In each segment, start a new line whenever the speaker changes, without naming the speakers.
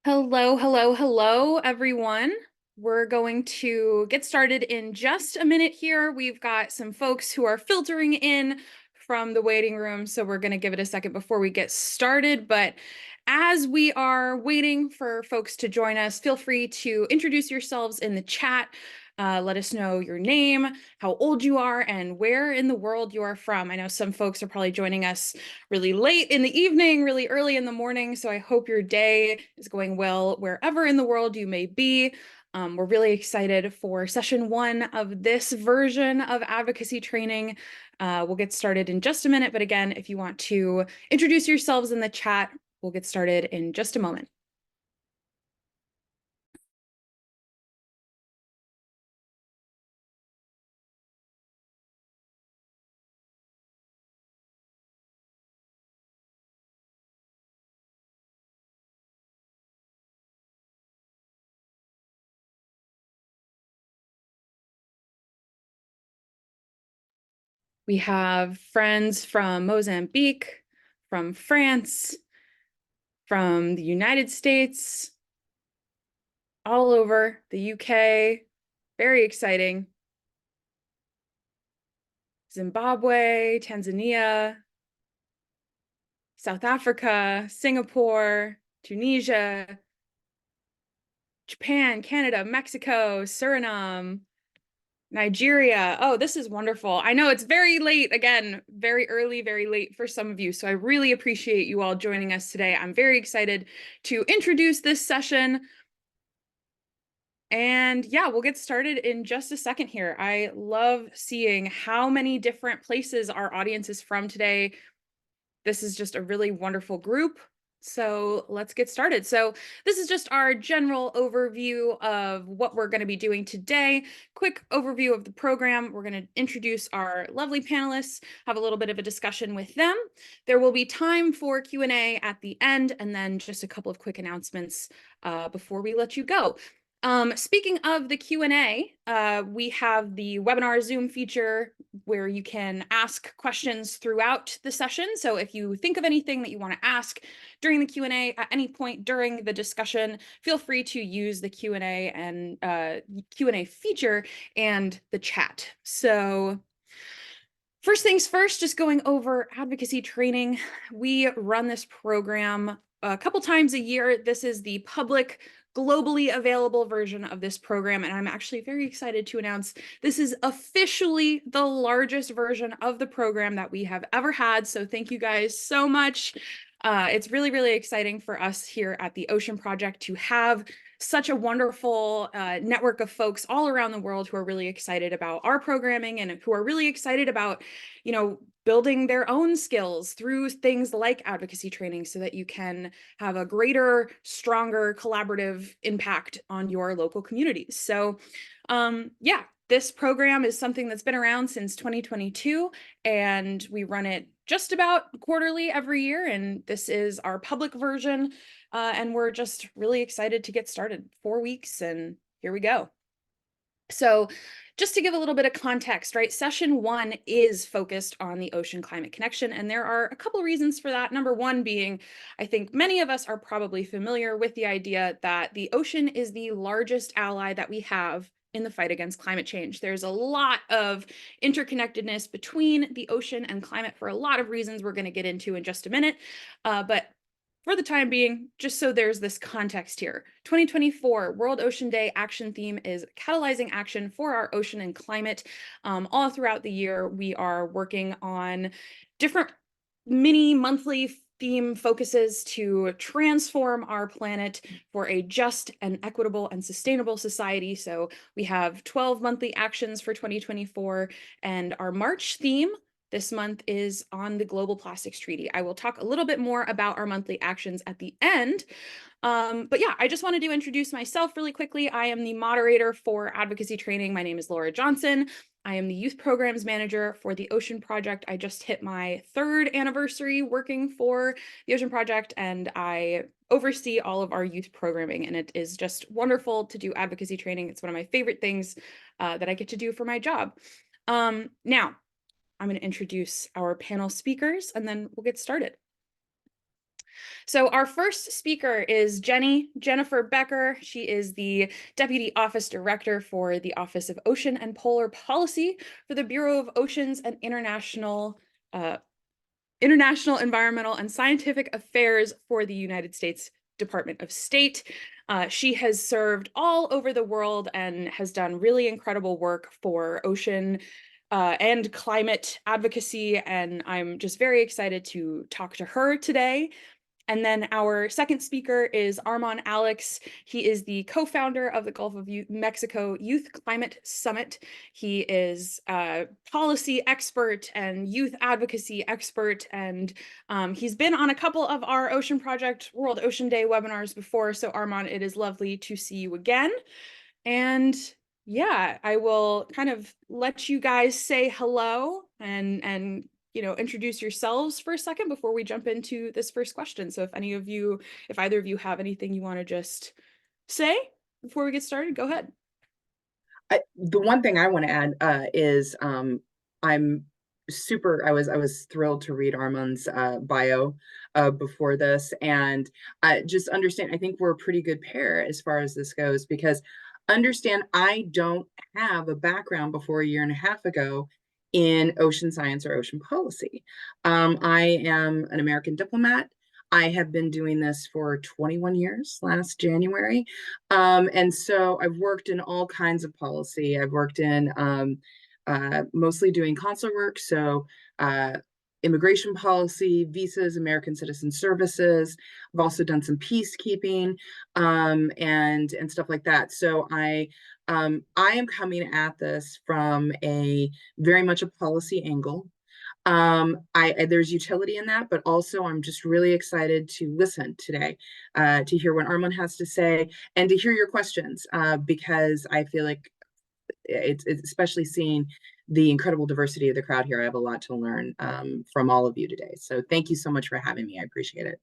Hello, hello, hello, everyone. We're going to get started in just a minute here. We've got some folks who are filtering in from the waiting room, so we're going to give it a second before we get started. But as we are waiting for folks to join us, feel free to introduce yourselves in the chat. Let us know your name, how old you are, and where in the world you are from. I know some folks are probably joining us really late in the evening, really early in the morning, so I hope your day is going well wherever in the world you may be. We're really excited for session one of this version of advocacy training. We'll get started in just a minute, but again, if you want to introduce yourselves in the chat, we'll get started in just a moment. We have friends from Mozambique, from France, from the United States, all over the UK. Very exciting. Zimbabwe, Tanzania, South Africa, Singapore, Tunisia, Japan, Canada, Mexico, Suriname, Nigeria. Oh, this is wonderful. I know it's very late, again, very early, very late for some of you. So I really appreciate you all joining us today. I'm very excited to introduce this session. And yeah, we'll get started in just a second here. I love seeing how many different places our audience is from today. This is just a really wonderful group. So let's get started. So this is just our general overview of what we're going to be doing today. Quick overview of the program. We're going to introduce our lovely panelists, have a little bit of a discussion with them. There will be time for Q&A at the end, and then just a couple of quick announcements before we let you go. Speaking of the Q&A, we have the webinar Zoom feature where you can ask questions throughout the session. So if you think of anything that you want to ask during the Q&A at any point during the discussion, feel free to use the Q&A and Q&A feature and the chat. So first things first, just going over advocacy training. We run this program a couple times a year. This is the public, globally available version of this program, and I'm actually very excited to announce this is officially the largest version of the program that we have ever had. So thank you guys so much. It's really, really exciting for us here at the Ocean Project to have such a wonderful network of folks all around the world who are really excited about our programming and who are really excited about, building their own skills through things like advocacy training so that you can have a greater, stronger, collaborative impact on your local communities. So, yeah, this program is something that's been around since 2022, and we run it just about quarterly every year, and this is our public version. And we're just really excited to get started. 4 weeks, and here we go. So just to give a little bit of context, right? Session one is focused on the ocean climate connection, and there are a couple of reasons for that. Number one being, I think many of us are probably familiar with the idea that the ocean is the largest ally that we have in the fight against climate change. There's a lot of interconnectedness between the ocean and climate for a lot of reasons we're going to get into in just a minute. But for the time being, just so there's this context here, 2024 World Ocean Day action theme is catalyzing action for our ocean and climate. All throughout the year, we are working on different mini monthly theme focuses to transform our planet for a just and equitable and sustainable society. So we have 12 monthly actions for 2024, and our March theme this month is on the Global Plastics Treaty. I will talk a little bit more about our monthly actions at the end. But yeah, I just wanted to introduce myself really quickly. I am the moderator for advocacy training. My name is Laura Johnson. I am the youth programs manager for the Ocean Project. I just hit my 3rd anniversary working for the Ocean Project, and I oversee all of our youth programming, and it is just wonderful to do advocacy training. It's one of my favorite things that I get to do for my job. Now, I'm going to introduce our panel speakers, and then we'll get started. So our first speaker is Jennifer Becker. She is the Deputy Office Director for the Office of Ocean and Polar Policy for the Bureau of Oceans and International Environmental and Scientific Affairs for the United States Department of State. She has served all over the world and has done really incredible work for ocean and climate advocacy. And I'm just very excited to talk to her today. And then our second speaker is Armand Alex. He is the co-founder of the Gulf of Mexico Youth Climate Summit. He is a policy expert and youth advocacy expert, and he's been on a couple of our Ocean Project World Ocean Day webinars before. So Armand, it is lovely to see you again. And yeah, I will kind of let you guys say hello and introduce yourselves for a second before we jump into this first question. So if either of you have anything you want to just say before we get started, go ahead.
The one thing I want to add is I'm super. I was thrilled to read Armand's bio before this, and just understand. I think we're a pretty good pair as far as this goes, because understand I don't have a background before a year and a half ago in ocean science or ocean policy. I am an American diplomat. I have been doing this for 21 years, last January. And so I've worked in all kinds of policy. I've worked in mostly doing consular work, so immigration policy, visas, American citizen services. I've also done some peacekeeping and stuff like that. So I am coming at this from a very much a policy angle. There's utility in that, but also I'm just really excited to listen today, to hear what Armand has to say and to hear your questions, because I feel like it's especially seeing the incredible diversity of the crowd here. I have a lot to learn from all of you today. So thank you so much for having me. I appreciate it.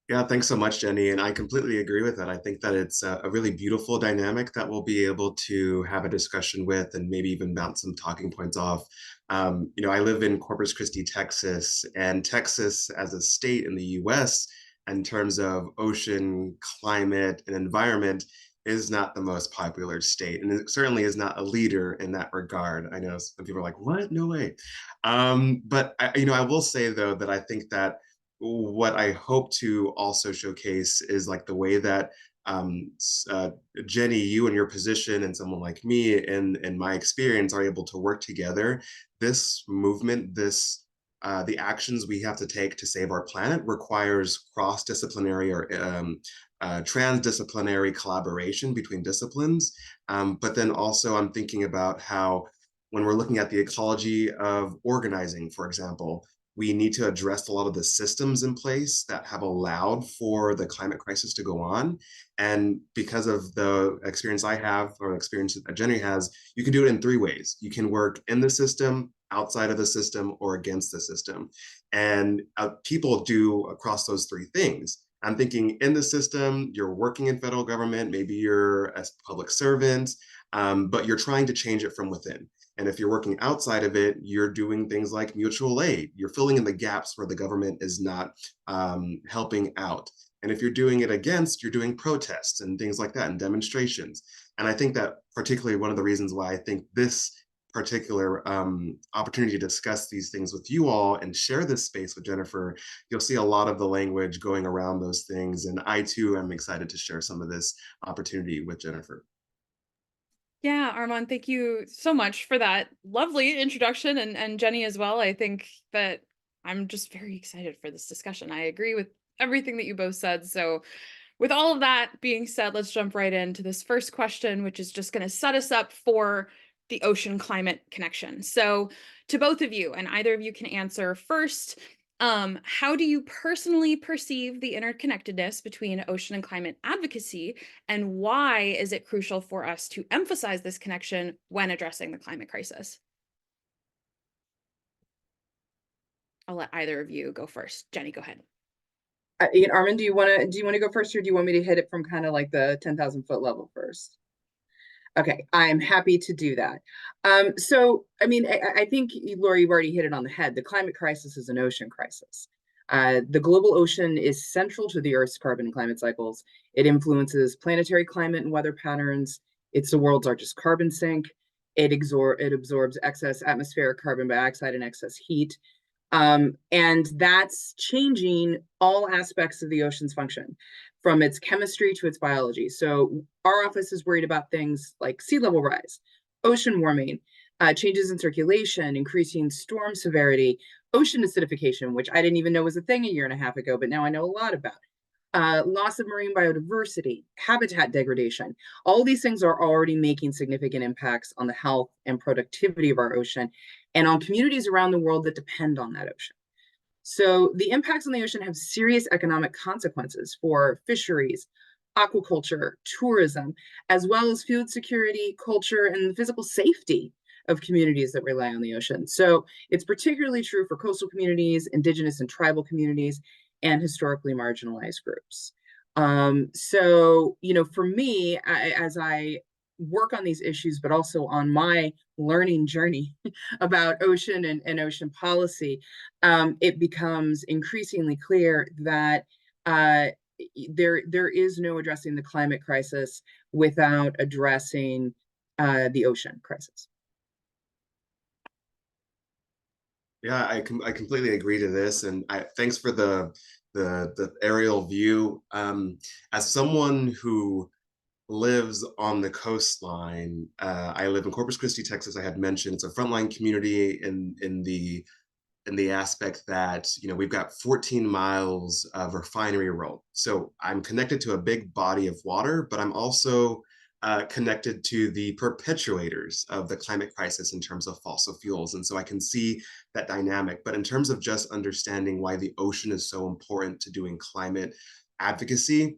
Yeah, thanks so much, Jenny. And I completely agree with that. I think that it's a really beautiful dynamic that we'll be able to have a discussion with and maybe even bounce some talking points off. I live in Corpus Christi, Texas, and Texas as a state in the US, in terms of ocean, climate, and environment, is not the most popular state. And it certainly is not a leader in that regard. I know some people are like, what? No way. But I will say, though, that I think that what I hope to also showcase is like the way that um, uh, Jenny, you and your position, and someone like me, in my experience, are able to work together. This movement, the actions we have to take to save our planet requires cross-disciplinary or transdisciplinary collaboration between disciplines. But then also, I'm thinking about how when we're looking at the ecology of organizing, for example, we need to address a lot of the systems in place that have allowed for the climate crisis to go on. And because of the experience I have, or experience that Jenny has, you can do it in three ways. You can work in the system, outside of the system, or against the system. And people do across those three things. I'm thinking in the system, you're working in federal government, maybe you're a public servant, but you're trying to change it from within. And if you're working outside of it, you're doing things like mutual aid. You're filling in the gaps where the government is not helping out. And if you're doing it against, you're doing protests and things like that and demonstrations. And I think that particularly one of the reasons why I think this particular opportunity to discuss these things with you all and share this space with Jennifer, you'll see a lot of the language going around those things. And I too am excited to share some of this opportunity with Jennifer.
Yeah, Armand, thank you so much for that lovely introduction, and Jenny as well. I think that I'm just very excited for this discussion. I agree with everything that you both said. So with all of that being said, let's jump right into this first question, which is just going to set us up for the ocean climate connection. So to both of you, and either of you can answer first, how do you personally perceive the interconnectedness between ocean and climate advocacy, and why is it crucial for us to emphasize this connection when addressing the climate crisis? I'll let either of you go first. Jenny, go ahead.
Armand, do you want to go first, or do you want me to hit it from kind of like the 10,000-foot level first? Okay, I'm happy to do that. So, I mean, I think, Laura, you've already hit it on the head. The climate crisis is an ocean crisis. The global ocean is central to the Earth's carbon and climate cycles. It influences planetary climate and weather patterns. It's the world's largest carbon sink. It absorbs excess atmospheric carbon dioxide and excess heat. And that's changing all aspects of the ocean's function, from its chemistry to its biology. So our office is worried about things like sea level rise, ocean warming, changes in circulation, increasing storm severity, ocean acidification, which I didn't even know was a thing a year and a half ago, but now I know a lot about. Loss of marine biodiversity, habitat degradation. All these things are already making significant impacts on the health and productivity of our ocean and on communities around the world that depend on that ocean. So the impacts on the ocean have serious economic consequences for fisheries, aquaculture, tourism, as well as food security, culture, and the physical safety of communities that rely on the ocean. So it's particularly true for coastal communities, indigenous and tribal communities, and historically marginalized groups. So, for me, as I work on these issues, but also on my learning journey about ocean and ocean policy, it becomes increasingly clear that there is no addressing the climate crisis without addressing the ocean crisis.
Yeah, I completely agree to this, and thanks for the aerial view. As someone who lives on the coastline, I live in Corpus Christi, Texas. I had mentioned it's a frontline community in the aspect that we've got 14 miles of refinery road. So I'm connected to a big body of water, but I'm also connected to the perpetuators of the climate crisis in terms of fossil fuels. And so I can see that dynamic. But in terms of just understanding why the ocean is so important to doing climate advocacy,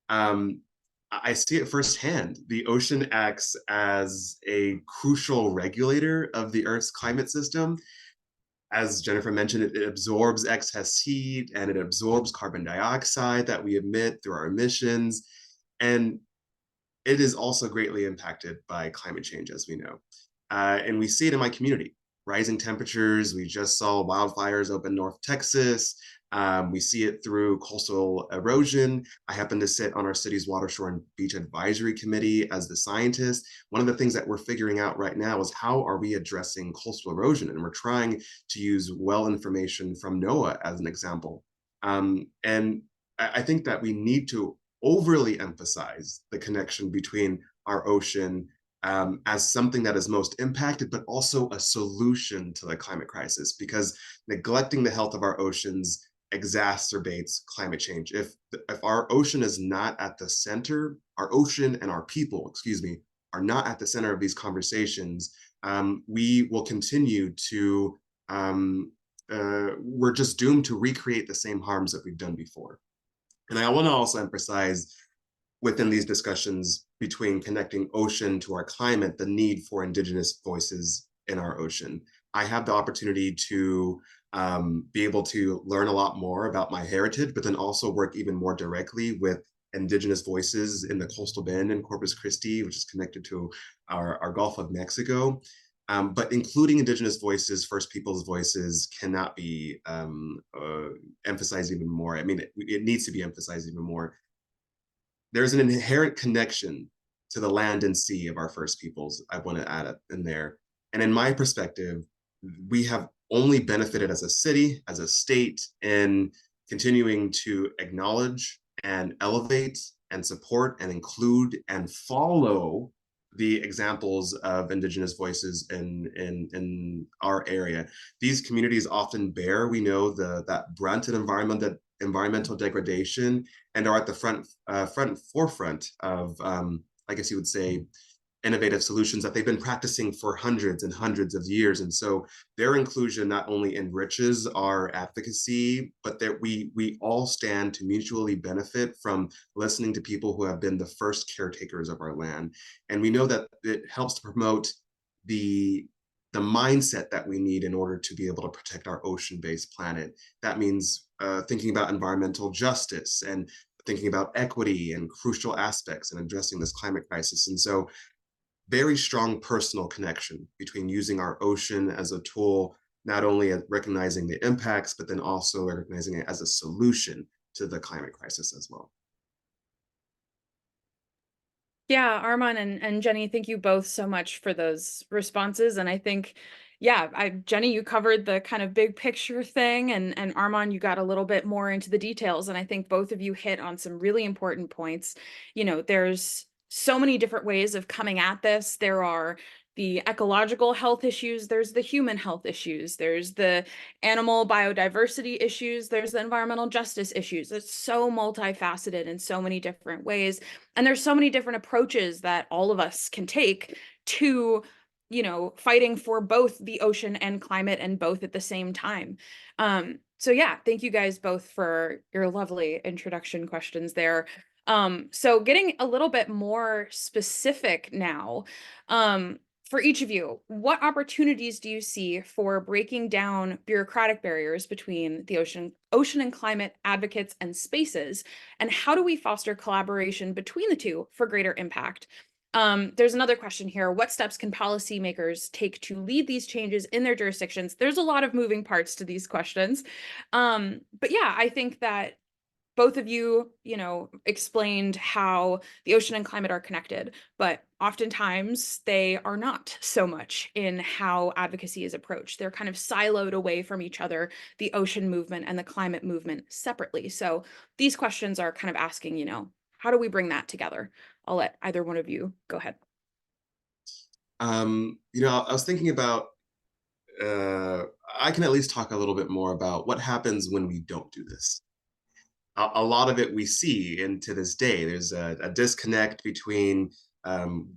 um, I see it firsthand. The ocean acts as a crucial regulator of the Earth's climate system. As Jennifer mentioned, it absorbs excess heat and it absorbs carbon dioxide that we emit through our emissions. And it is also greatly impacted by climate change, as we know. And we see it in my community. Rising temperatures, we just saw wildfires up in North Texas. We see it through coastal erosion. I happen to sit on our city's Watershore and Beach Advisory Committee as the scientist. One of the things that we're figuring out right now is how are we addressing coastal erosion? And we're trying to use well information from NOAA as an example. And I think that we need to overly emphasize the connection between our ocean as something that is most impacted, but also a solution to the climate crisis, because neglecting the health of our oceans exacerbates climate change. If our ocean is not at the center, our ocean and our people, excuse me, are not at the center of these conversations, we will continue to, we're just doomed to recreate the same harms that we've done before. And I want to also emphasize within these discussions between connecting ocean to our climate, the need for Indigenous voices in our ocean. I have the opportunity to be able to learn a lot more about my heritage, but then also work even more directly with Indigenous voices in the coastal bend in Corpus Christi, which is connected to our Gulf of Mexico. But including Indigenous voices, First Peoples voices cannot be emphasized even more. I mean, it needs to be emphasized even more. There's an inherent connection to the land and sea of our First Peoples. I want to add it in there. And in my perspective, we have only benefited as a city, as a state, in continuing to acknowledge and elevate and support and include and follow the examples of Indigenous voices in our area. These communities often bear, we know, that brunt of environmental degradation, and are at the forefront of, I guess you would say, innovative solutions that they've been practicing for hundreds and hundreds of years. And so their inclusion not only enriches our advocacy, but that we all stand to mutually benefit from listening to people who have been the first caretakers of our land. And we know that it helps to promote the mindset that we need in order to be able to protect our ocean-based planet. That means thinking about environmental justice and thinking about equity and crucial aspects in addressing this climate crisis. And so very strong personal connection between using our ocean as a tool not only at recognizing the impacts, but then also recognizing it as a solution to the climate crisis as well.
Yeah, Armand and Jenny, thank you both so much for those responses. And I think, yeah, Jenny, you covered the kind of big picture thing, and Armand, you got a little bit more into the details. And I think both of you hit on some really important points. You know, there's so many different ways of coming at this. There are the ecological health issues, there's the human health issues, there's the animal biodiversity issues, there's the environmental justice issues. It's so multifaceted in so many different ways. And there's so many different approaches that all of us can take to, you know, fighting for both the ocean and climate, and both at the same time. So yeah, thank you guys both for your lovely introduction questions there. So getting a little bit more specific now, for each of you, what opportunities do you see for breaking down bureaucratic barriers between the ocean and climate advocates and spaces? And how do we foster collaboration between the two for greater impact? There's another question here. What steps can policymakers take to lead these changes in their jurisdictions? There's a lot of moving parts to these questions. But yeah, I think that both of you, you know, explained how the ocean and climate are connected, but oftentimes they are not so much in how advocacy is approached. They're kind of siloed away from each other, the ocean movement and the climate movement separately. So these questions are kind of asking, you know, how do we bring that together? I'll let either one of you go ahead.
You know, I was thinking about, I can at least talk a little bit more about what happens when we don't do this. A lot of it we see, and to this day, there's a disconnect between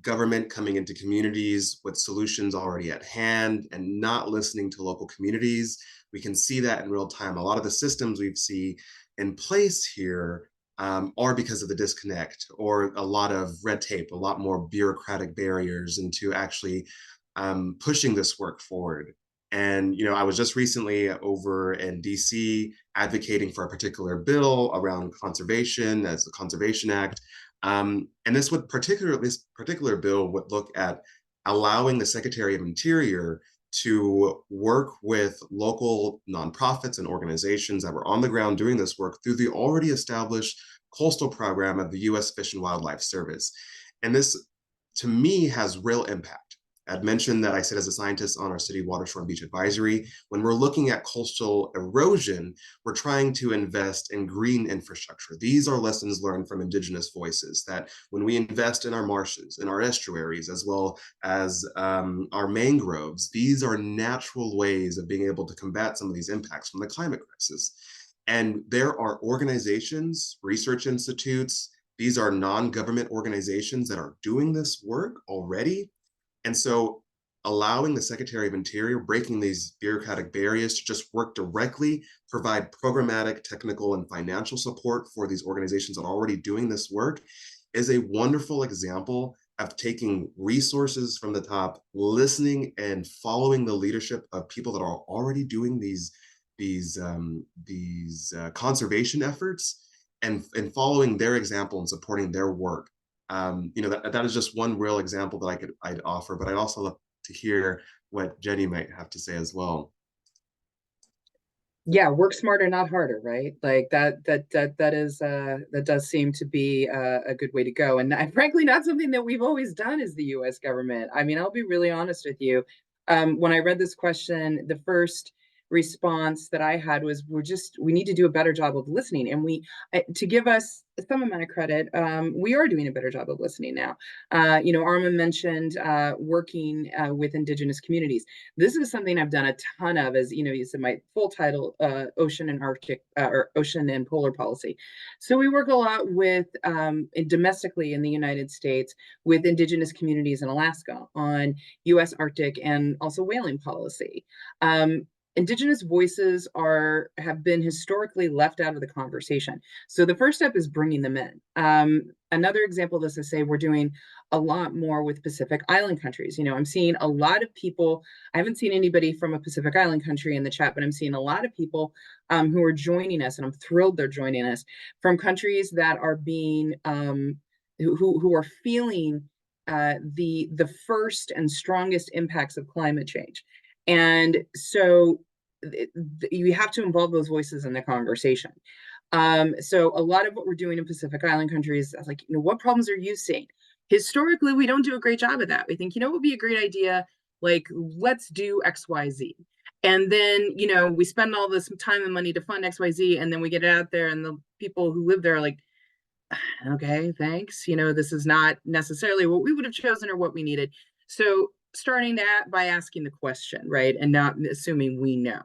government coming into communities with solutions already at hand and not listening to local communities. We can see that in real time. A lot of the systems we see in place here are because of the disconnect, or a lot of red tape, a lot more bureaucratic barriers into actually pushing this work forward. And, you know, I was just recently over in DC advocating for a particular bill around conservation, as the Conservation Act. And this particular bill would look at allowing the Secretary of Interior to work with local nonprofits and organizations that were on the ground doing this work through the already established coastal program of the U.S. Fish and Wildlife Service. And this, to me, has real impact. I'd mentioned that I sit as a scientist on our city watershore and beach advisory. When we're looking at coastal erosion, we're trying to invest in green infrastructure. These are lessons learned from indigenous voices, that when we invest in our marshes, in our estuaries, as well as our mangroves, these are natural ways of being able to combat some of these impacts from the climate crisis. And there are organizations, research institutes, these are non-government organizations that are doing this work already. And so allowing the Secretary of Interior, breaking these bureaucratic barriers to just work directly, provide programmatic, technical, and financial support for these organizations that are already doing this work, is a wonderful example of taking resources from the top, listening and following the leadership of people that are already doing these conservation efforts, and following their example and supporting their work. You know, that is just one real example that I'd offer, but I'd also love to hear what Jenny might have to say as well.
Yeah, work smarter, not harder, right? Like that is that does seem to be a good way to go, and frankly, not something that we've always done as the U.S. government. I mean, I'll be really honest with you. When I read this question, the first response that I had was, we need to do a better job of listening, and to give us some amount of credit, we are doing a better job of listening now. You know, Arma mentioned working with indigenous communities. This is something I've done a ton of, as you know, you said my full title, Ocean and Arctic, or Ocean and Polar Policy. So we work a lot with domestically in the United States with indigenous communities in Alaska on U.S. Arctic and also whaling policy. Indigenous voices have been historically left out of the conversation. So the first step is bringing them in. Another example of this is, say, we're doing a lot more with Pacific Island countries. You know, I'm seeing a lot of people. I haven't seen anybody from a Pacific Island country in the chat, but I'm seeing a lot of people who are joining us, and I'm thrilled they're joining us, from countries that are being who are feeling the first and strongest impacts of climate change. And so you have to involve those voices in the conversation. So a lot of what we're doing in Pacific Island countries is like, what problems are you seeing? Historically, we don't do a great job of that. We think, it would be a great idea, like, let's do XYZ. And then, we spend all this time and money to fund XYZ, and then we get it out there, and the people who live there are like, okay, thanks. This is not necessarily what we would have chosen or what we needed. So starting that by asking the question, right? And not assuming we know.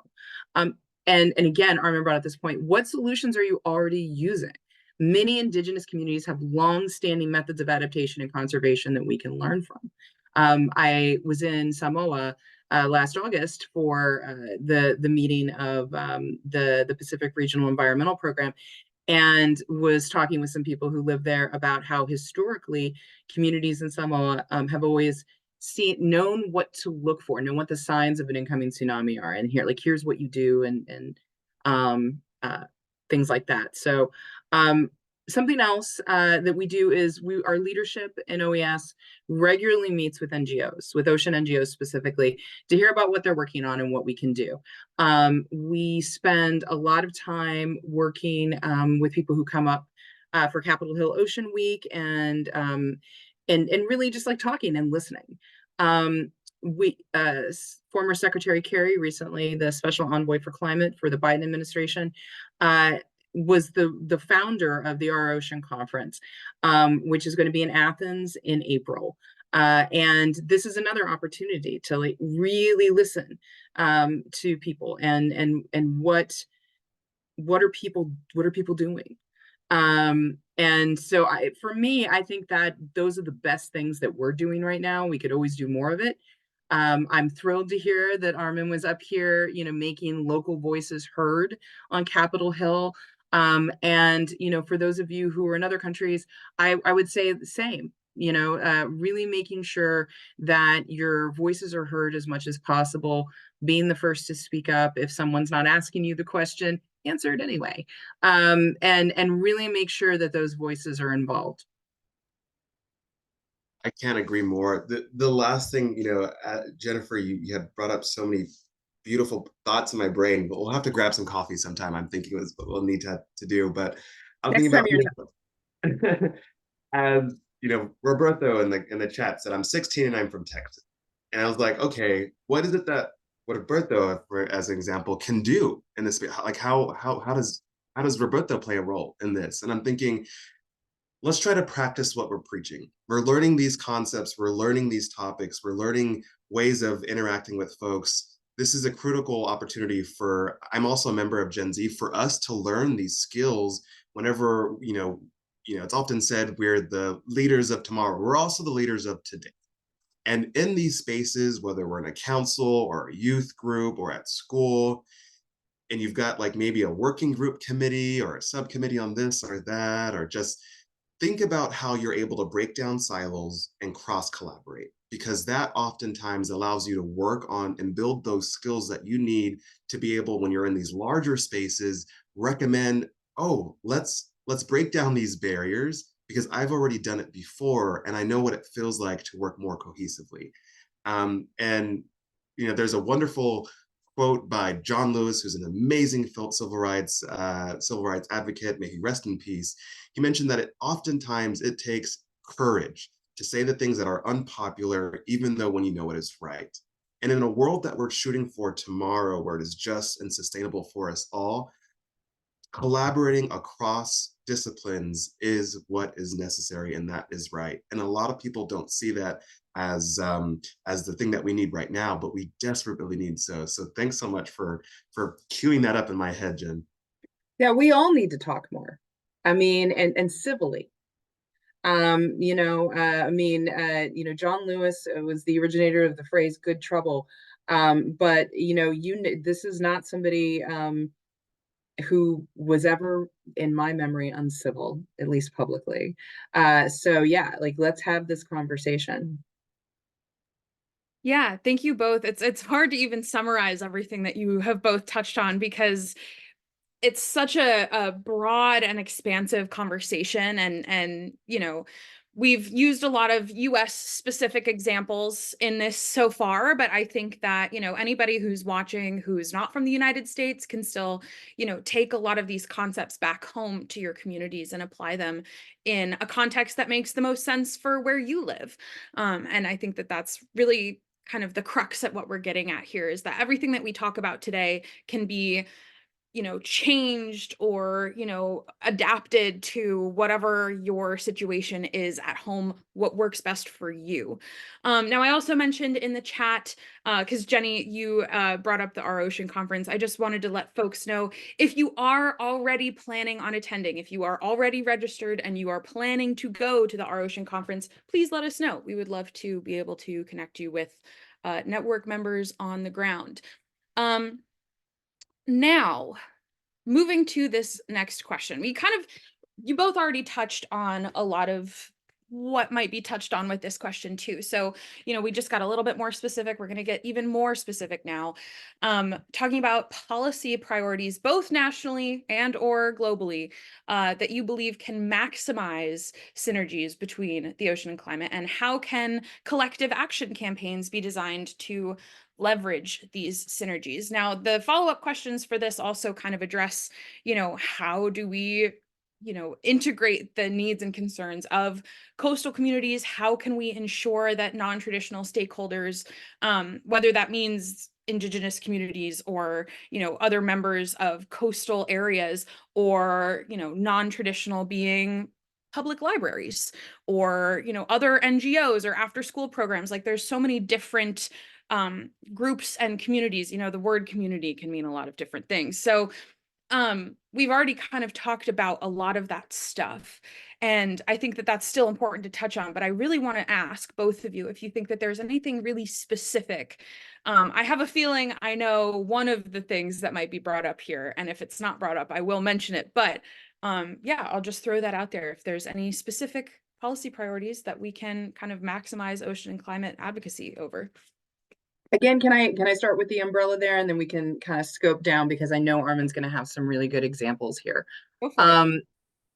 Um, and again, I remember at this point, what solutions are you already using? Many indigenous communities have long-standing methods of adaptation and conservation that we can learn from. I was in Samoa last August for the meeting of the Pacific Regional Environmental Program, and was talking with some people who live there about how historically communities in Samoa have always known what to look for, know what the signs of an incoming tsunami are, and here's what you do, and um, uh, things like that. So something else that we do is our leadership in OES regularly meets with NGOs, with ocean NGOs specifically, to hear about what they're working on and what we can do. We spend a lot of time working with people who come up for Capitol Hill Ocean Week, and really just like talking and listening. We Former Secretary Kerry, recently the Special Envoy for Climate for the Biden administration, was the founder of the Our Ocean Conference, which is going to be in Athens in April. And this is another opportunity to like really listen to people, and what are people doing. And so for me, I think that those are the best things that we're doing right now. We could always do more of it. I'm thrilled to hear that Armin was up here, making local voices heard on Capitol Hill. And, for those of you who are in other countries, I would say the same, really making sure that your voices are heard as much as possible, being the first to speak up. If someone's not asking you the question, answer it anyway. And really make sure that those voices are involved.
I can't agree more. The last thing, Jennifer, you had brought up so many beautiful thoughts in my brain, but we'll have to grab some coffee sometime. I'm thinking is what we'll need to do. But I'm
Next
thinking
time
about,
you're
as Roberto in the chat said, I'm 16 and I'm from Texas. And I was like, okay, what is it that what Roberto, as an example, can do in this? Like how does Roberto play a role in this? And I'm thinking, let's try to practice what we're preaching. We're learning these concepts, we're learning these topics, we're learning ways of interacting with folks. This is a critical opportunity for, I'm also a member of Gen Z, for us to learn these skills whenever, it's often said we're the leaders of tomorrow. We're also the leaders of today. And in these spaces, whether we're in a council or a youth group or at school, and you've got like maybe a working group committee or a subcommittee on this or that, or just think about how you're able to break down silos and cross collaborate, because that oftentimes allows you to work on and build those skills that you need to be able, when you're in these larger spaces, recommend, oh, let's break down these barriers because I've already done it before and I know what it feels like to work more cohesively. And there's a wonderful quote by John Lewis, who's an amazing civil rights advocate. May he rest in peace. He mentioned that oftentimes it takes courage to say the things that are unpopular, even though when you know it is right. And in a world that we're shooting for tomorrow, where it is just and sustainable for us all, collaborating across disciplines is what is necessary, and that is right. And a lot of people don't see that as the thing that we need right now, but we desperately need so. So thanks so much for queuing that up in my head, Jen.
Yeah, we all need to talk more. I mean, and civilly. John Lewis was the originator of the phrase "good trouble," but this is not somebody who was ever, in my memory, uncivil, at least publicly. So yeah, like let's have this conversation.
Yeah, thank you both. It's hard to even summarize everything that you have both touched on, because it's such a broad and expansive conversation, and We've used a lot of US specific examples in this so far, but I think that, anybody who's watching who's not from the United States can still, take a lot of these concepts back home to your communities and apply them in a context that makes the most sense for where you live. And I think that that's really kind of the crux at what we're getting at here, is that everything that we talk about today can be changed or, adapted to whatever your situation is at home, what works best for you. Now, I also mentioned in the chat, because Jenny, you brought up the Our Ocean conference. I just wanted to let folks know, if you are already planning on attending, if you are already registered and you are planning to go to the Our Ocean conference, please let us know. We would love to be able to connect you with network members on the ground. Now, moving to this next question, you both already touched on a lot of what might be touched on with this question too. So, we just got a little bit more specific. We're going to get even more specific now, talking about policy priorities, both nationally and or globally, that you believe can maximize synergies between the ocean and climate, and how can collective action campaigns be designed to leverage these synergies. Now, the follow-up questions for this also kind of address, how do we, integrate the needs and concerns of coastal communities? How can we ensure that non-traditional stakeholders, whether that means indigenous communities or, other members of coastal areas, or, non-traditional being public libraries or, other NGOs or after-school programs. Like, there's so many different groups and communities. The word community can mean a lot of different things. So we've already kind of talked about a lot of that stuff, and I think that that's still important to touch on, but I really want to ask both of you if you think that there's anything really specific. I have a feeling I know one of the things that might be brought up here, and if it's not brought up, I will mention it, but yeah, I'll just throw that out there. If there's any specific policy priorities that we can kind of maximize ocean and climate advocacy over.
Again, can I start with the umbrella there, and then we can kind of scope down, because I know Armin's going to have some really good examples here.
Go for it.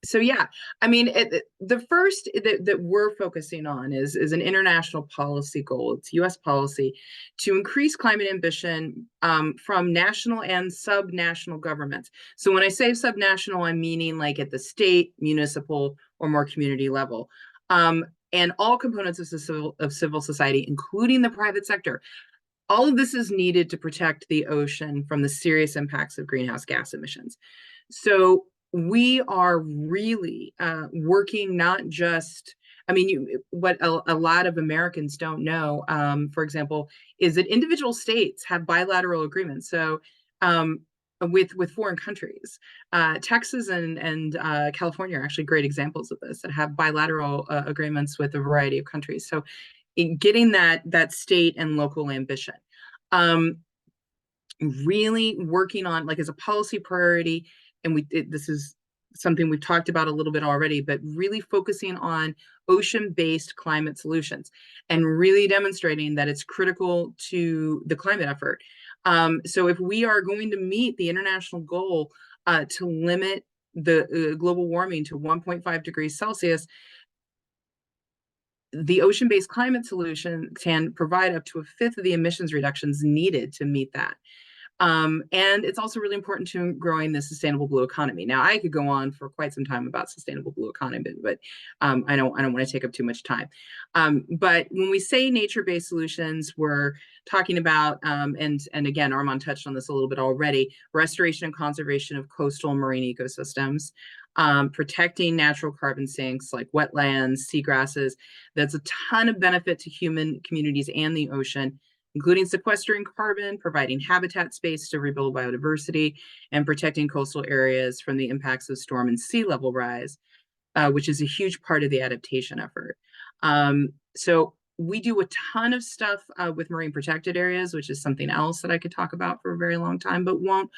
So yeah, I mean, the first that we're focusing on is an international policy goal. It's U.S. policy to increase climate ambition from national and subnational governments. So when I say subnational, I'm meaning like at the state, municipal, or more community level, and all components of civil society, including the private sector. All of this is needed to protect the ocean from the serious impacts of greenhouse gas emissions. So we are really working not just, I mean, what a lot of Americans don't know, for example, is that individual states have bilateral agreements. So with foreign countries, Texas and California are actually great examples of this, that have bilateral agreements with a variety of countries. So getting that state and local ambition, really working on, like, as a policy priority, and this is something we've talked about a little bit already, but really focusing on ocean-based climate solutions and really demonstrating that it's critical to the climate effort. So if we are going to meet the international goal to limit the global warming to 1.5 degrees Celsius, the ocean-based climate solution can provide up to a fifth of the emissions reductions needed to meet that. And it's also really important to growing the sustainable blue economy. Now, I could go on for quite some time about sustainable blue economy, but I don't want to take up too much time. But when we say nature-based solutions, we're talking about, and again, Armand touched on this a little bit already, restoration and conservation of coastal and marine ecosystems, protecting natural carbon sinks like wetlands, seagrasses. That's a ton of benefit to human communities and the ocean, including sequestering carbon, providing habitat space to rebuild biodiversity, and protecting coastal areas from the impacts of storm and sea level rise, which is a huge part of the adaptation effort. So we do a ton of stuff with marine protected areas, which is something else that I could talk about for a very long time, but won't.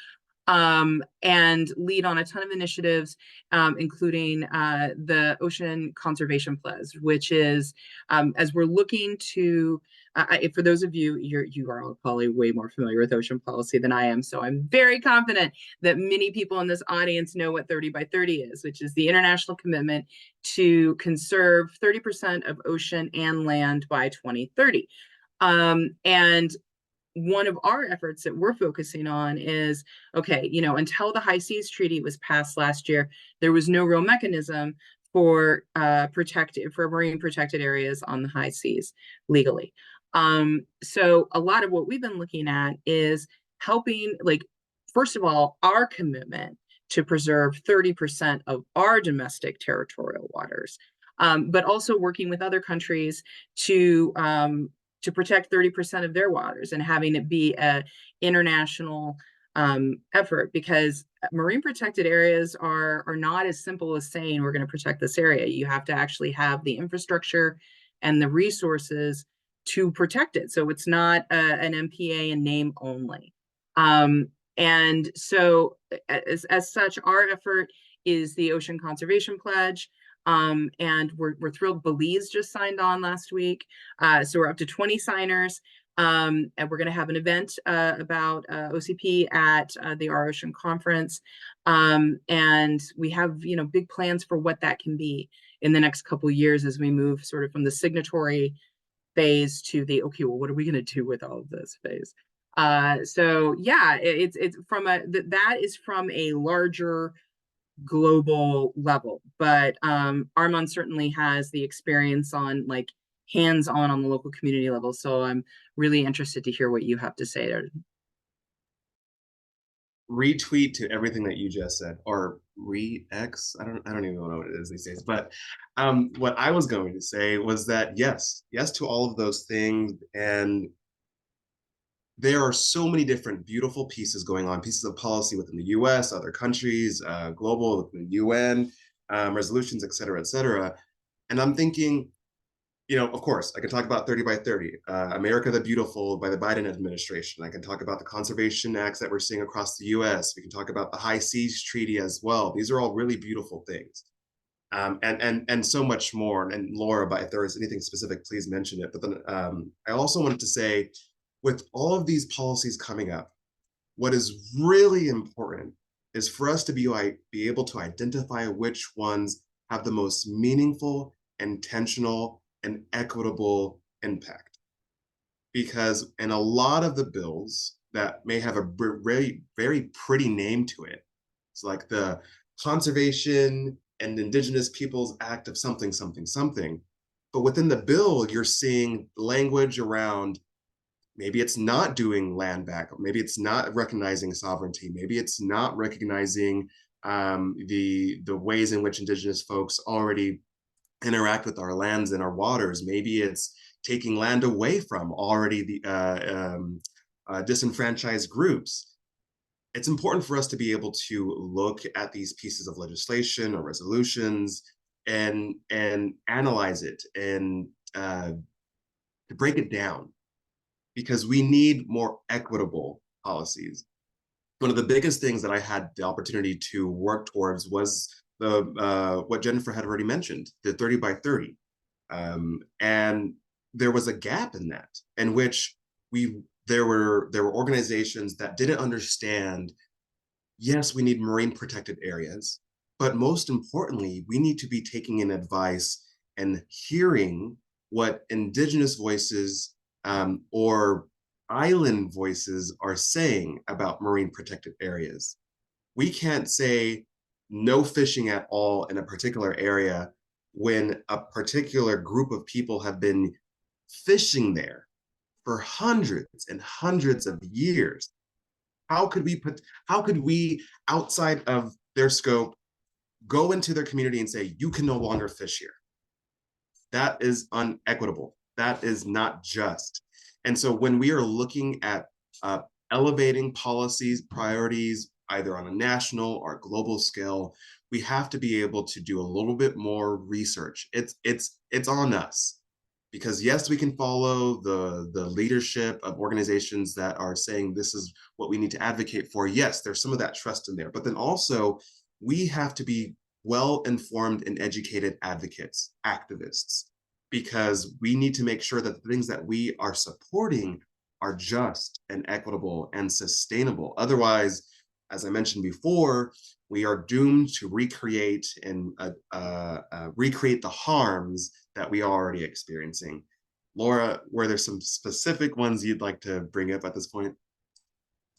and lead on a ton of initiatives, including the Ocean Conservation Pledge, which is, as we're looking to, for those of you, you are all probably way more familiar with ocean policy than I am, so I'm very confident that many people in this audience know what 30 by 30 is, which is the international commitment to conserve 30% of ocean and land by 2030. And one of our efforts that we're focusing on is, okay, until the High Seas Treaty was passed last year, there was no real mechanism for marine protected areas on the high seas legally. So a lot of what we've been looking at is helping, like, first of all, our commitment to preserve 30% of our domestic territorial waters, but also working with other countries to protect 30% of their waters and having it be an international effort, because marine protected areas are not as simple as saying we're going to protect this area. You have to actually have the infrastructure and the resources to protect it. So it's not an MPA in name only. And so as such, our effort is the Ocean Conservation Pledge. And we're thrilled Belize just signed on last week. So we're up to 20 signers. And we're going to have an event about OCP at the Our Ocean Conference. And we have, big plans for what that can be in the next couple of years as we move sort of from the signatory phase to the, okay, well, what are we going to do with all of this phase? So yeah, it's from that is from a larger global level, but Armand certainly has the experience on, like, hands-on on the local community level, so I'm really interested to hear what you have to say there.
Retweet to everything that you just said, or re-X. I don't even know what it is these days. But what I was going to say was that yes to all of those things, and there are so many different beautiful pieces going on, pieces of policy within the U.S., other countries, global, within the UN, resolutions, et cetera, et cetera. And I'm thinking, of course, I can talk about 30 by 30, America the Beautiful by the Biden administration. I can talk about the conservation acts that we're seeing across the US. We can talk about the High Seas Treaty as well. These are all really beautiful things. And so much more. And Laura, if there is anything specific, please mention it. But then I also wanted to say, with all of these policies coming up, what is really important is for us to be able to identify which ones have the most meaningful, intentional, and equitable impact. Because in a lot of the bills that may have a very, very pretty name to it, it's like the Conservation and Indigenous Peoples Act of something, something, something. But within the bill, you're seeing language around, maybe it's not doing land back, maybe it's not recognizing sovereignty, maybe it's not recognizing the ways in which Indigenous folks already interact with our lands and our waters. Maybe it's taking land away from already the disenfranchised groups. It's important for us to be able to look at these pieces of legislation or resolutions and analyze it and to break it down, because we need more equitable policies. One of the biggest things that I had the opportunity to work towards was the what Jennifer had already mentioned, the 30 by 30. And there was a gap in that, in which there were organizations that didn't understand, yes, we need marine protected areas, but most importantly, we need to be taking in advice and hearing what Indigenous voices or island voices are saying about marine protected areas. We can't say no fishing at all in a particular area when a particular group of people have been fishing there for hundreds and hundreds of years. How could we outside of their scope go into their community and say, you can no longer fish here? That is unequitable. That is not just. And so when we are looking at elevating policies, priorities, either on a national or global scale, we have to be able to do a little bit more research. It's on us. Because yes, we can follow the leadership of organizations that are saying this is what we need to advocate for. Yes, there's some of that trust in there, but then also we have to be well informed and educated advocates, activists, because we need to make sure that the things that we are supporting are just and equitable and sustainable. Otherwise, as I mentioned before, we are doomed to recreate and recreate the harms that we are already experiencing. Laura, were there some specific ones you'd like to bring up at this point?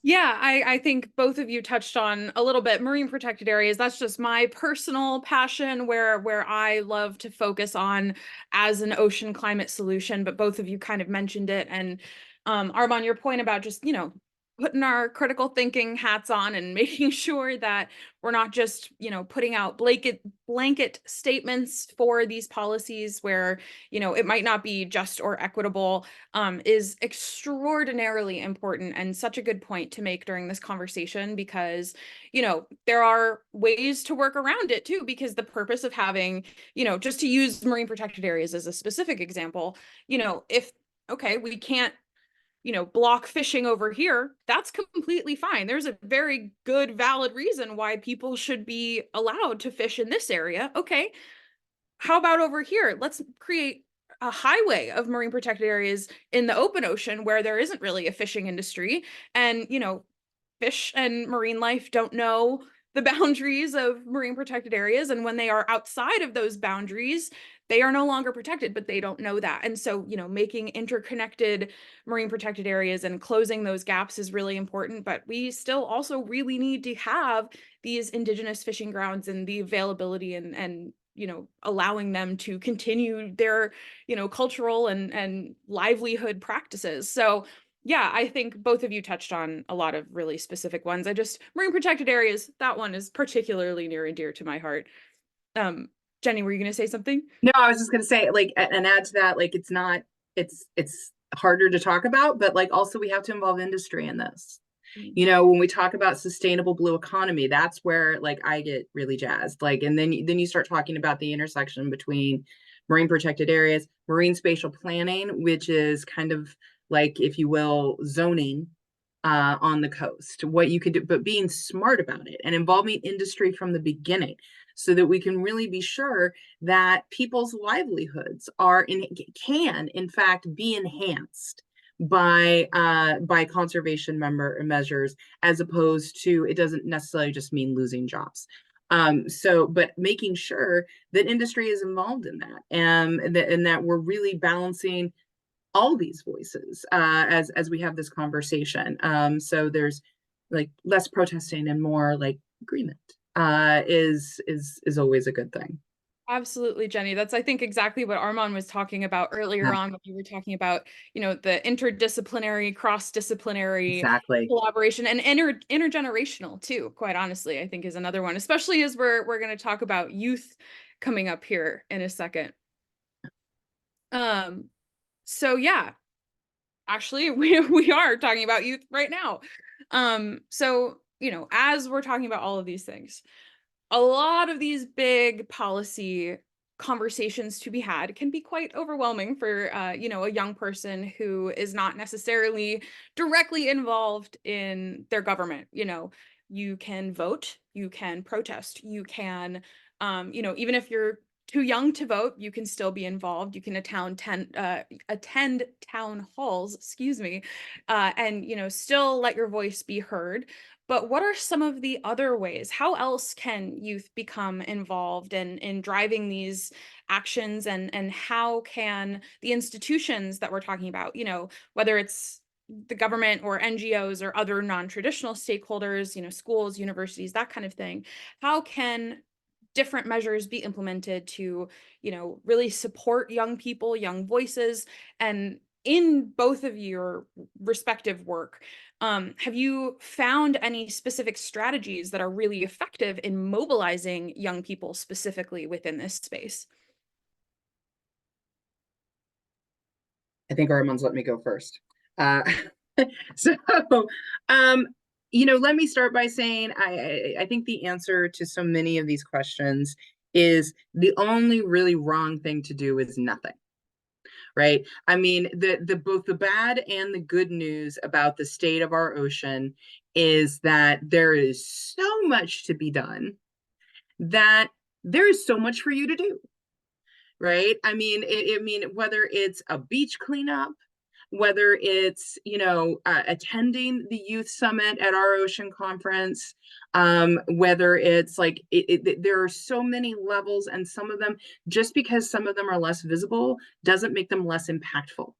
Yeah, I think both of you touched on a little bit marine protected areas. That's just my personal passion where I love to focus on as an ocean climate solution, but both of you kind of mentioned it. And Armand, your point about just, putting our critical thinking hats on and making sure that we're not just, putting out blanket statements for these policies where, it might not be just or equitable, is extraordinarily important and such a good point to make during this conversation because, there are ways to work around it too, because the purpose of having, just to use marine protected areas as a specific example, if, okay, we can't block fishing over here, that's completely fine. There's a very good, valid reason why people should be allowed to fish in this area. Okay, how about over here? Let's create a highway of marine protected areas in the open ocean where there isn't really a fishing industry. And, fish and marine life don't know the boundaries of marine protected areas. And when they are outside of those boundaries, they are no longer protected, but they don't know that. And so, making interconnected marine protected areas and closing those gaps is really important. But we still also really need to have these indigenous fishing grounds and the availability and allowing them to continue their, cultural and livelihood practices. So yeah, I think both of you touched on a lot of really specific ones. Marine protected areas, that one is particularly near and dear to my heart. Jenny, were you going to say something?
No, I was just gonna say, like, and add to that, like, it's harder to talk about, but like also we have to involve industry in this. When we talk about sustainable blue economy, that's where like I get really jazzed. Like, and then you start talking about the intersection between marine protected areas, marine spatial planning, which is kind of like, if you will, zoning on the coast, what you could do, but being smart about it and involving industry from the beginning so that we can really be sure that people's livelihoods can in fact be enhanced by conservation measures, as opposed to, it doesn't necessarily just mean losing jobs. But making sure that industry is involved in that, and that we're really balancing all these voices as we have this conversation. So there's like less protesting and more like agreement is always a good thing.
Absolutely, Jenny. That's, I think, exactly what Armand was talking about earlier
Yeah,
on when you were talking about, the interdisciplinary, cross-disciplinary
exactly.
collaboration and intergenerational too, quite honestly, I think is another one, especially as we're going to talk about youth coming up here in a second. Um, so yeah, actually we are talking about youth right now. So, as we're talking about all of these things, a lot of these big policy conversations to be had can be quite overwhelming for a young person who is not necessarily directly involved in their government. You can vote, you can protest, you can even if you're too young to vote, you can still be involved. You can attend town halls, excuse me, and still let your voice be heard. But what are some of the other ways? How else can youth become involved in driving these actions? And how can the institutions that we're talking about, whether it's the government or NGOs or other non-traditional stakeholders, schools, universities, that kind of thing, how can different measures be implemented to, really support young people, young voices? And in both of your respective work, have you found any specific strategies that are really effective in mobilizing young people specifically within this space?
I think Armand's let me go first. So, um, let me start by saying I think the answer to so many of these questions is the only really wrong thing to do is nothing. right? I mean, the both the bad and the good news about the state of our ocean is that there is so much to be done, that there is so much for you to do, right? I mean, whether it's a beach cleanup, whether it's, attending the youth summit at our ocean conference, whether it's like there are so many levels, and some of them, just because some of them are less visible doesn't make them less impactful.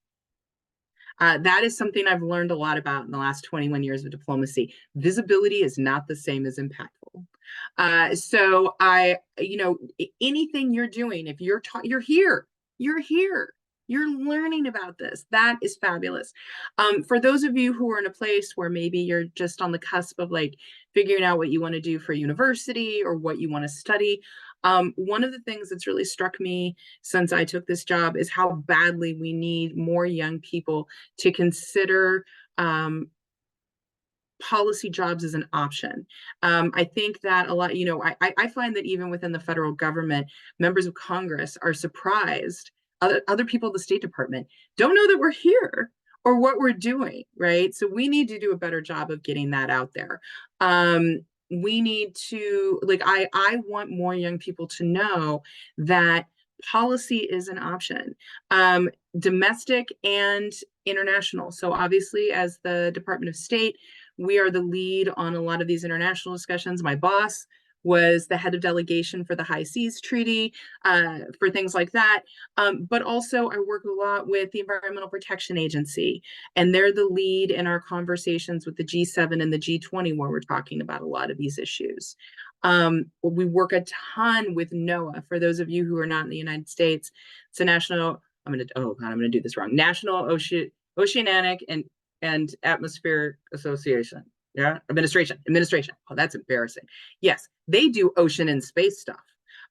That is something I've learned a lot about in the last 21 years of diplomacy. Visibility is not the same as impactful. So anything you're doing, if you're here, you're learning about this. That is fabulous. For those of you who are in a place where maybe you're just on the cusp of like figuring out what you want to do for university or what you want to study, one of the things that's really struck me since I took this job is how badly we need more young people to consider policy jobs as an option. I think that a lot, I find that even within the federal government, members of Congress are surprised. Other people at the State Department don't know that we're here or what we're doing, right? So we need to do a better job of getting that out there. We need to, I want more young people to know that policy is an option, domestic and international. So obviously, as the Department of State, we are the lead on a lot of these international discussions. My boss was the head of delegation for the High Seas Treaty, for things like that. But also, I work a lot with the Environmental Protection Agency, and they're the lead in our conversations with the G7 and the G20, where we're talking about a lot of these issues. We work a ton with NOAA. For those of you who are not in the United States, it's a national, I'm going to do this wrong, National Oceanic and Atmospheric Association. Yeah, administration. Oh, that's embarrassing. Yes, they do ocean and space stuff.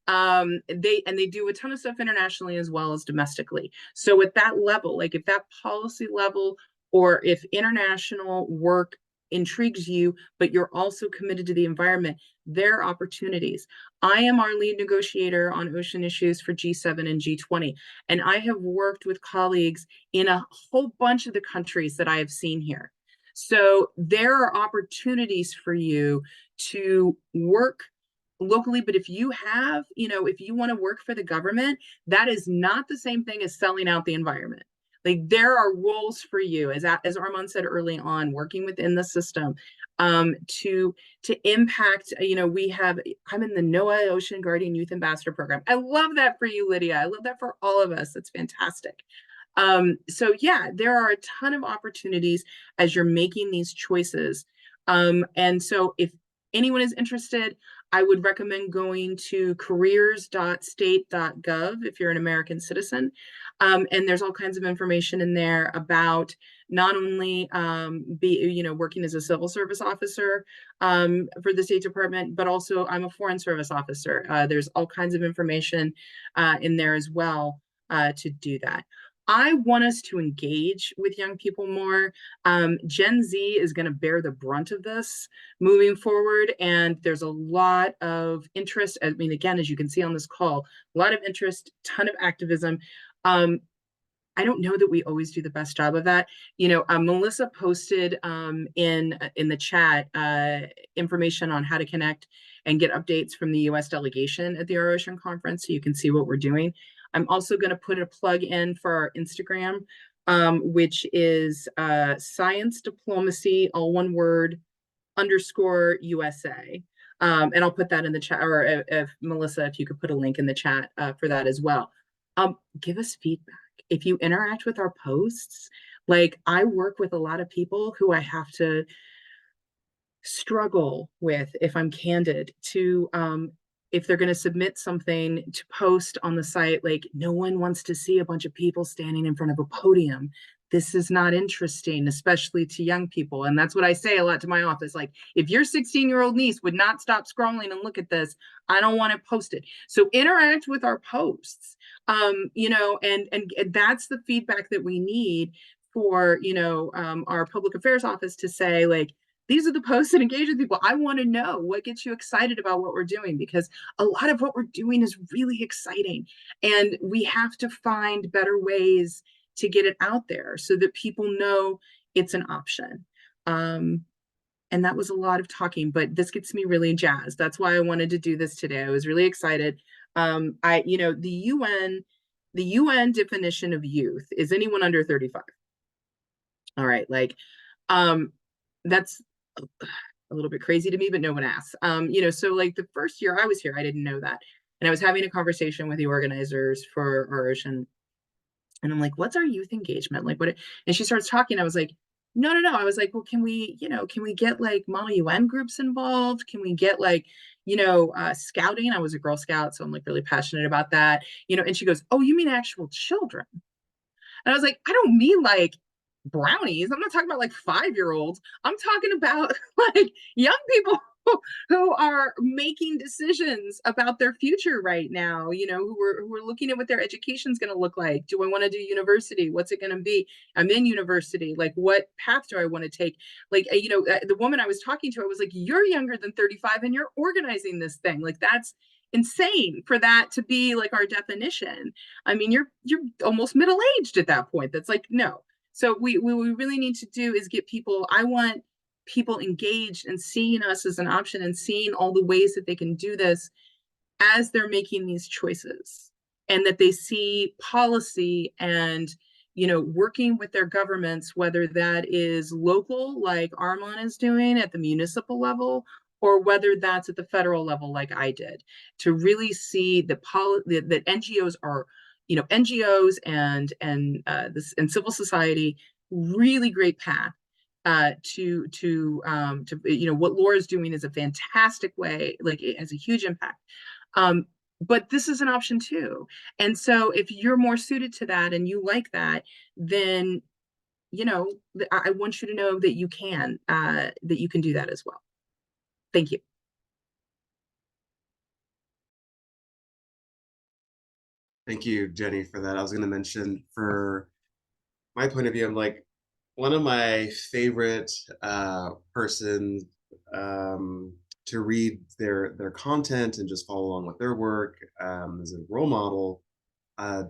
They do a ton of stuff internationally as well as domestically. So at that level, like if that policy level or if international work intrigues you, but you're also committed to the environment, there are opportunities. I am our lead negotiator on ocean issues for G7 and G20, and I have worked with colleagues in a whole bunch of the countries that I have seen here. So there are opportunities for you to work locally, but if you want to work for the government, that is not the same thing as selling out the environment. Like there are roles for you, as Armand said early on, working within the system, to impact. I'm in the NOAA Ocean Guardian Youth Ambassador Program. I love that for you, Lydia. I love that for all of us. That's fantastic. So yeah, there are a ton of opportunities as you're making these choices. And so if anyone is interested, I would recommend going to careers.state.gov if you're an American citizen. And there's all kinds of information in there about not only working as a civil service officer for the State Department, but also I'm a foreign service officer. There's all kinds of information in there as well to do that. I want us to engage with young people more. Gen Z is going to bear the brunt of this moving forward, and there's a lot of interest. I mean, again, as you can see on this call, a lot of interest, ton of activism. I don't know that we always do the best job of that. Melissa posted in the chat information on how to connect and get updates from the U.S. delegation at the Our Ocean Conference, so you can see what we're doing. I'm also going to put a plug in for our Instagram, which is Science Diplomacy, all one word, _USA. And I'll put that in the chat, or if Melissa, if you could put a link in the chat for that as well. Give us feedback. If you interact with our posts, like I work with a lot of people who I have to struggle with, if I'm candid, to if they're going to submit something to post on the site, like no one wants to see a bunch of people standing in front of a podium. This is not interesting, especially to young people. And that's what I say a lot to my office. Like, if your 16-year-old niece would not stop scrolling and look at this, I don't want it posted. So interact with our posts, and that's the feedback that we need for, our public affairs office to say, like, these are the posts that engage with people. I want to know what gets you excited about what we're doing, because a lot of what we're doing is really exciting. And we have to find better ways to get it out there so that people know it's an option. And that was a lot of talking, but this gets me really jazzed. That's why I wanted to do this today. I was really excited. The UN definition of youth is anyone under 35. All right, like, um, that's a little bit crazy to me, but no one asks. So like the first year I was here, I didn't know that. And I was having a conversation with the organizers for our ocean. And I'm like, what's our youth engagement? Like what? And she starts talking. I was like, no, no, no. I was like, well, can we get like Model UN groups involved? Can we get like, scouting? I was a Girl Scout, so I'm like really passionate about that. And she goes, oh, you mean actual children? And I was like, I don't mean like brownies. I'm not talking about like 5-year-olds. I'm talking about like young people who are making decisions about their future right now, who are looking at what their education is going to look like. Do I want to do university? What's it going to be? I'm in university. Like, what path do I want to take? Like, the woman I was talking to, I was like, you're younger than 35 and you're organizing this thing. Like, that's insane for that to be like our definition. I mean, you're almost middle aged at that point. That's like, no. So we really need to do is get people. I want people engaged and seeing us as an option and seeing all the ways that they can do this as they're making these choices, and that they see policy and working with their governments, whether that is local like Armand is doing at the municipal level, or whether that's at the federal level like I did, to really see that NGOs are NGOs and civil society, really great path to what Laura's doing is a fantastic way, like it has a huge impact. But this is an option too. And so if you're more suited to that and you like that, then I want you to know that you can do that as well. Thank you.
Thank you, Jenny, for that. I was going to mention, for my point of view, I'm like, one of my favorite persons to read their content and just follow along with their work as a role model,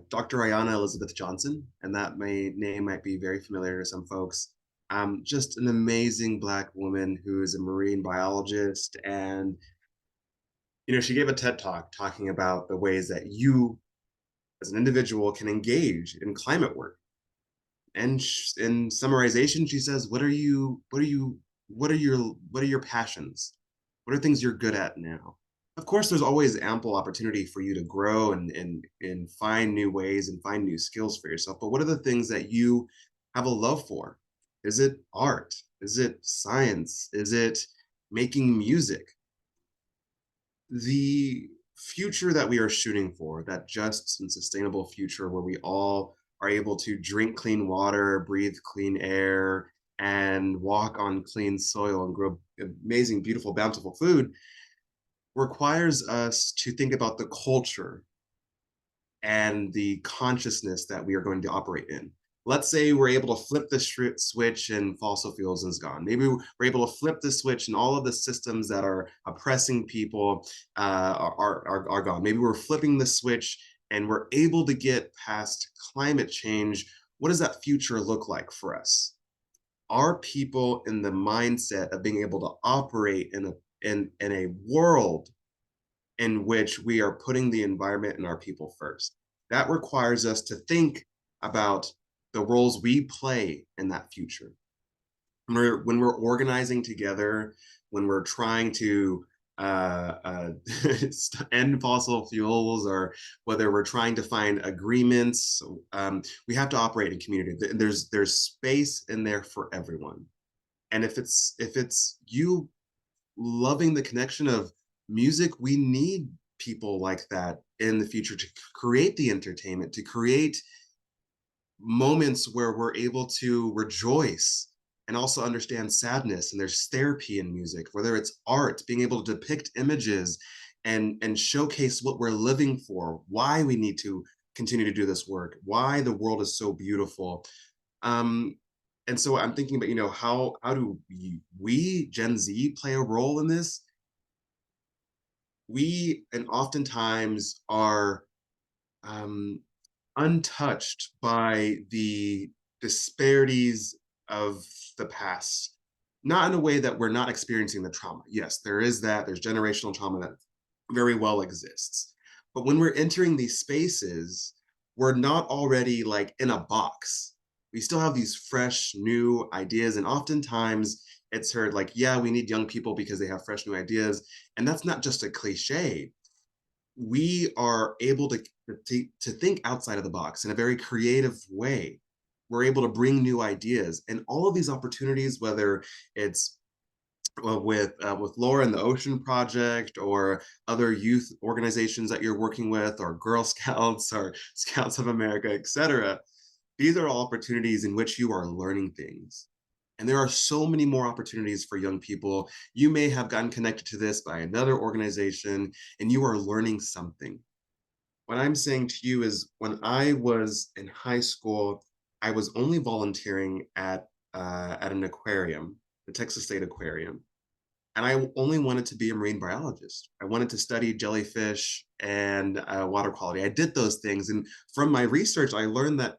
Dr. Ayanna Elizabeth Johnson, and that name might be very familiar to some folks. Just an amazing Black woman who is a marine biologist, and she gave a TED talk talking about the ways that you, as an individual, can engage in climate work. And in summarization, she says, what are your passions? What are things you're good at now? Of course, there's always ample opportunity for you to grow and find new ways and find new skills for yourself. But what are the things that you have a love for? Is it art? Is it science? Is it making music? The future that we are shooting for, that just and sustainable future where we all are able to drink clean water, breathe clean air, and walk on clean soil and grow amazing, beautiful, bountiful food, requires us to think about the culture and the consciousness that we are going to operate in. Let's say we're able to flip the switch and fossil fuels is gone. Maybe we're able to flip the switch and all of the systems that are oppressing people are gone. Maybe we're flipping the switch and we're able to get past climate change. What does that future look like for us? Are people in the mindset of being able to operate in a world in which we are putting the environment and our people first? That requires us to think about the roles we play in that future. When we're organizing together, when we're trying to end fossil fuels, or whether we're trying to find agreements, we have to operate in community. There's space in there for everyone. And if it's you loving the connection of music, we need people like that in the future to create the entertainment, to create moments where we're able to rejoice and also understand sadness. And there's therapy in music, whether it's art, being able to depict images and showcase what we're living for, why we need to continue to do this work, why the world is so beautiful. And so I'm thinking about, how do we Gen Z play a role in this? We and oftentimes are um, untouched by the disparities of the past, not in a way that we're not experiencing the trauma. Yes, there is that. There's generational trauma that very well exists. But when we're entering these spaces, we're not already like in a box. We still have these fresh, new ideas. And oftentimes it's heard like, yeah, we need young people because they have fresh, new ideas. And that's not just a cliche. We are able to think outside of the box in a very creative way. We're able to bring new ideas, and all of these opportunities, whether it's with Laura and the Ocean Project, or other youth organizations that you're working with, or Girl Scouts, or Scouts of America, etc. These are all opportunities in which you are learning things. And there are so many more opportunities for young people. You may have gotten connected to this by another organization, and you are learning something. What I'm saying to you is, when I was in high school, I was only volunteering at an aquarium, the Texas State Aquarium, and I only wanted to be a marine biologist. I wanted to study jellyfish and water quality. I did those things, and from my research, I learned that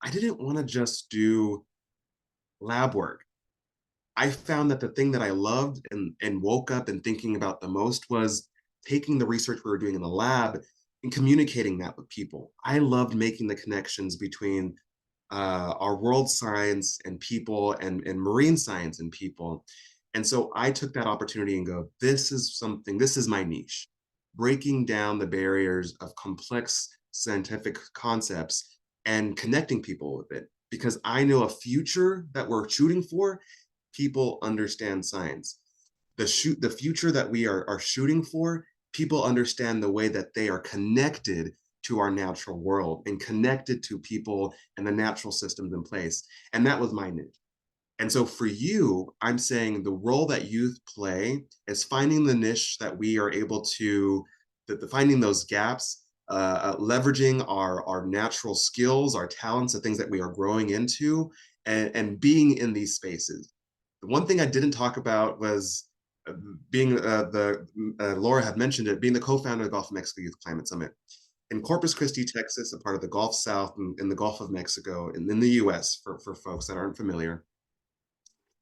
I didn't want to just do lab work. I found that the thing that I loved and woke up and thinking about the most was taking the research we were doing in the lab and communicating that with people. I loved making the connections between our world science and people, and marine science and people. And so I took that opportunity and go, this is my niche, breaking down the barriers of complex scientific concepts and connecting people with it. Because I know a future that we're shooting for, people understand science. The future that we are shooting for, people understand the way that they are connected to our natural world and connected to people and the natural systems in place. And that was my niche. And so for you, I'm saying the role that youth play is finding the niche that we are able to, finding those gaps, leveraging our natural skills, our talents, the things that we are growing into, and being in these spaces. The one thing I didn't talk about was being the Laura had mentioned it, being the co-founder of the Gulf of Mexico Youth Climate Summit in Corpus Christi, Texas, a part of the Gulf South, and in the Gulf of Mexico, and in the U.S. For folks that aren't familiar.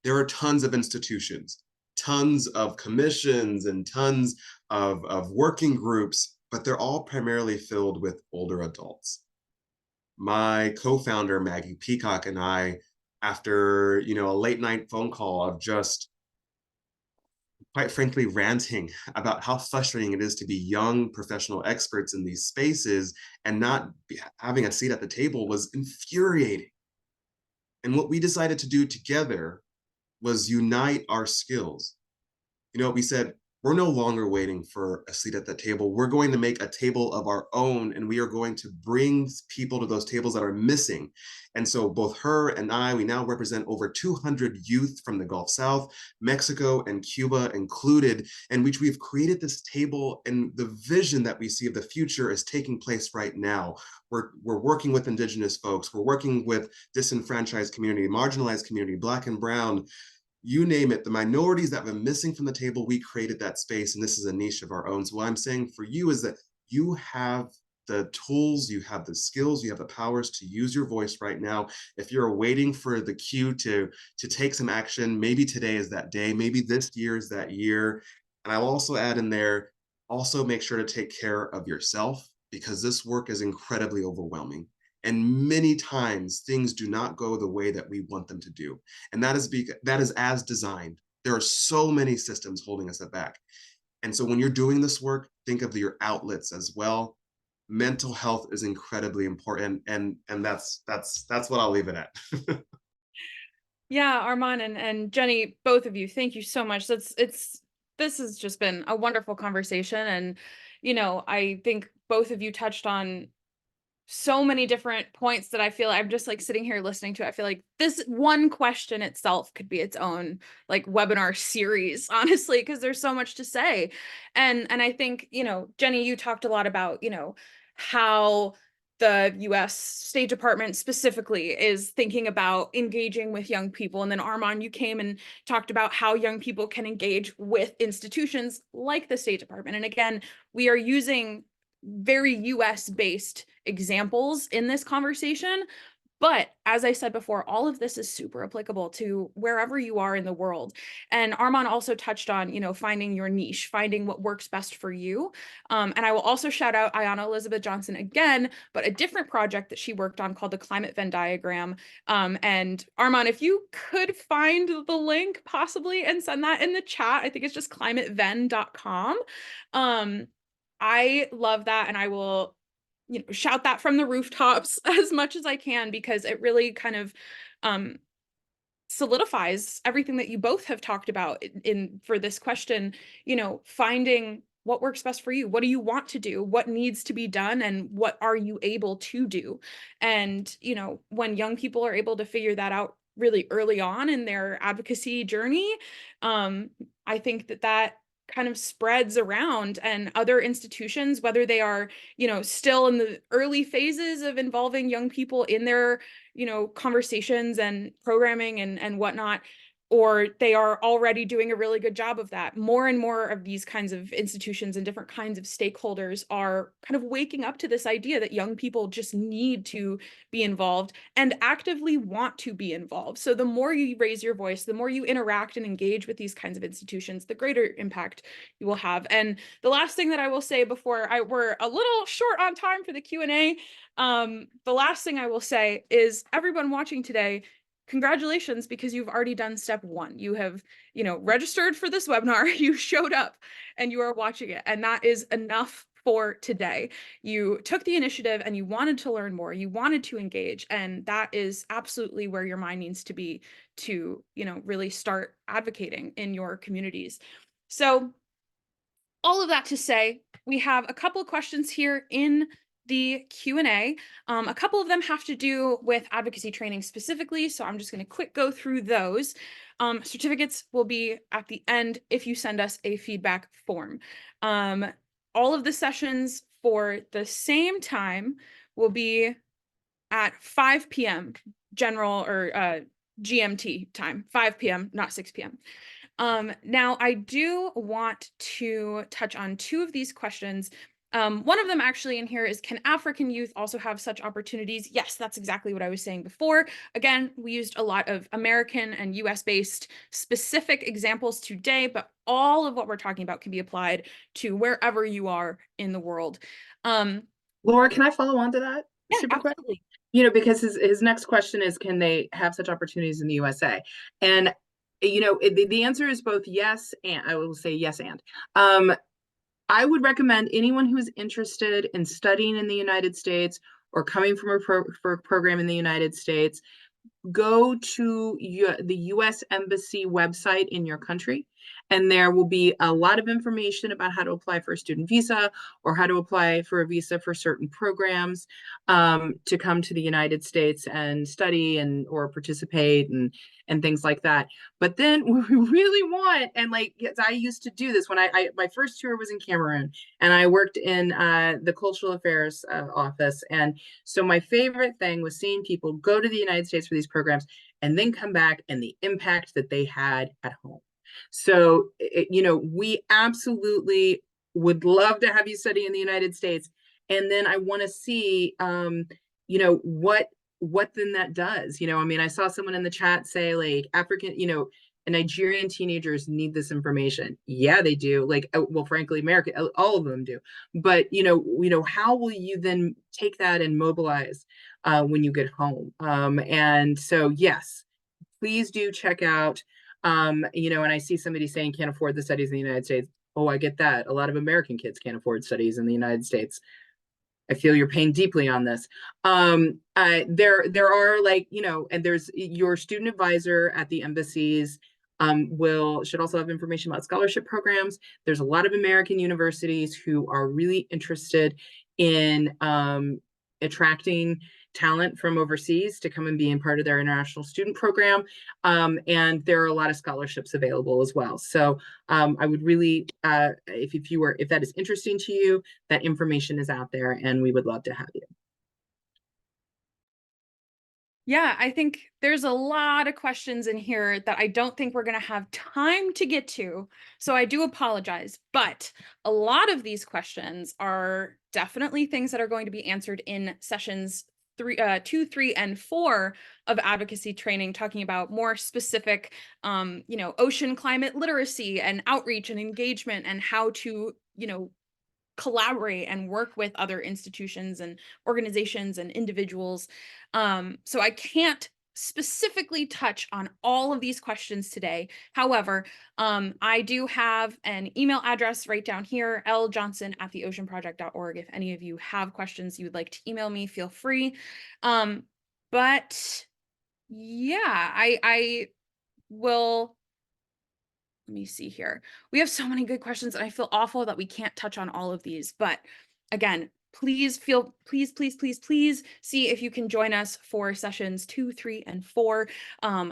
There are tons of institutions, tons of commissions, and tons of working groups, but they're all primarily filled with older adults. My co-founder, Maggie Peacock, and I, after a late night phone call of just quite frankly ranting about how frustrating it is to be young professional experts in these spaces and not having a seat at the table, was infuriating. And what we decided to do together was unite our skills. We said, we're no longer waiting for a seat at the table. We're going to make a table of our own, and we are going to bring people to those tables that are missing. And so both her and I, we now represent over 200 youth from the Gulf South, Mexico, and Cuba included, in which we've created this table, and the vision that we see of the future is taking place right now. We're working with Indigenous folks. We're working with disenfranchised community, marginalized community, Black and Brown, you name it, the minorities that have been missing from the table. We created that space, and this is a niche of our own. So what I'm saying for you is that you have the tools, you have the skills, you have the powers to use your voice right now. If you're waiting for the cue to take some action, maybe today is that day, maybe this year is that year. And I'll also add in there, also make sure to take care of yourself, because this work is incredibly overwhelming. And many times things do not go the way that we want them to do. And that is as designed. There are so many systems holding us back. And so when you're doing this work, think of your outlets as well. Mental health is incredibly important, and that's what I'll leave it at.
Yeah, Armand and Jenny, both of you, thank you so much. This has just been a wonderful conversation. And, I think both of you touched on so many different points that I feel I'm just like sitting here listening to. I feel like this one question itself could be its own like webinar series, honestly, because there's so much to say. And I think, Jenny, you talked a lot about, how the US State Department specifically is thinking about engaging with young people. And then Armand, you came and talked about how young people can engage with institutions like the State Department. And again, we are using very US based examples in this conversation. But as I said before, all of this is super applicable to wherever you are in the world. And Armand also touched on, finding your niche, finding what works best for you. And I will also shout out Ayanna Elizabeth Johnson again, but a different project that she worked on called the Climate Venn Diagram. And Armand, if you could find the link possibly and send that in the chat, I think it's just climatevenn.com. I love that, and I will shout that from the rooftops as much as I can, because it really kind of solidifies everything that you both have talked about in for this question, finding what works best for you. What do you want to do? What needs to be done? And what are you able to do? And, when young people are able to figure that out really early on in their advocacy journey, I think that kind of spreads around, and other institutions, whether they are, still in the early phases of involving young people in their, conversations and programming and whatnot, or they are already doing a really good job of that. More and more of these kinds of institutions and different kinds of stakeholders are kind of waking up to this idea that young people just need to be involved and actively want to be involved. So the more you raise your voice, the more you interact and engage with these kinds of institutions, the greater impact you will have. And the last thing that I will say before we're a little short on time for the Q&A, the last thing I will say is, everyone watching today, congratulations, because you've already done step one. You have, registered for this webinar, you showed up, and you are watching it. And that is enough for today. You took the initiative and you wanted to learn more, you wanted to engage, and that is absolutely where your mind needs to be to, really start advocating in your communities. So all of that to say, we have a couple of questions here in the Q&A. A couple of them have to do with advocacy training specifically, so I'm just going to quick go through those. Certificates will be at the end if you send us a feedback form. All of the sessions for the same time will be at 5 p.m. general or GMT time, 5 p.m., not 6 p.m. Now, I do want to touch on two of these questions. One of them actually in here is, can African youth also have such opportunities? Yes, that's exactly what I was saying before. Again, we used a lot of American and US-based specific examples today, but all of what we're talking about can be applied to wherever you are in the world.
Laura, can I follow on to that?
Yeah,
Super quick.
absolutely.
Because his next question is, can they have such opportunities in the USA? And the answer is both yes and, I will say yes and. I would recommend anyone who is interested in studying in the United States or coming from for a program in the United States, go to the U.S. Embassy website in your country, and there will be a lot of information about how to apply for a student visa or how to apply for a visa for certain programs to come to the United States and study and or participate and things like that. But then what we really want, and yes, I used to do this when my first tour was in Cameroon, and I worked in the cultural affairs office. And so my favorite thing was seeing people go to the United States for these programs and then come back and the impact that they had at home. So, we absolutely would love to have you study in the United States. And then I want to see, what then that does. I saw someone in the chat say African, Nigerian teenagers need this information. Yeah, they do. Well, frankly, America, all of them do. But how will you then take that and mobilize when you get home? And so, yes, please do check out. And I see somebody saying can't afford the studies in the United States. Oh, I get that. A lot of American kids can't afford studies in the United States. I feel your pain deeply on this. There are and there's your student advisor at the embassies should also have information about scholarship programs. There's a lot of American universities who are really interested in attracting talent from overseas to come and be in part of their international student program. And there are a lot of scholarships available as well. So I would really, if that is interesting to you, that information is out there and we would love to have you.
Yeah, I think there's a lot of questions in here that I don't think we're going to have time to get to. So I do apologize. But a lot of these questions are definitely things that are going to be answered in sessions 2, 3, and 4 of advocacy training, talking about more specific, ocean climate literacy and outreach and engagement and how to, collaborate and work with other institutions and organizations and individuals. So I can't specifically touch on all of these questions today. However, I do have an email address right down here, ljohnson@theoceanproject.org. If any of you have questions you would like to email me, feel free. But yeah, I will. Let me see here. We have so many good questions, and I feel awful that we can't touch on all of these. But again, please see if you can join us for sessions 2, 3, and 4.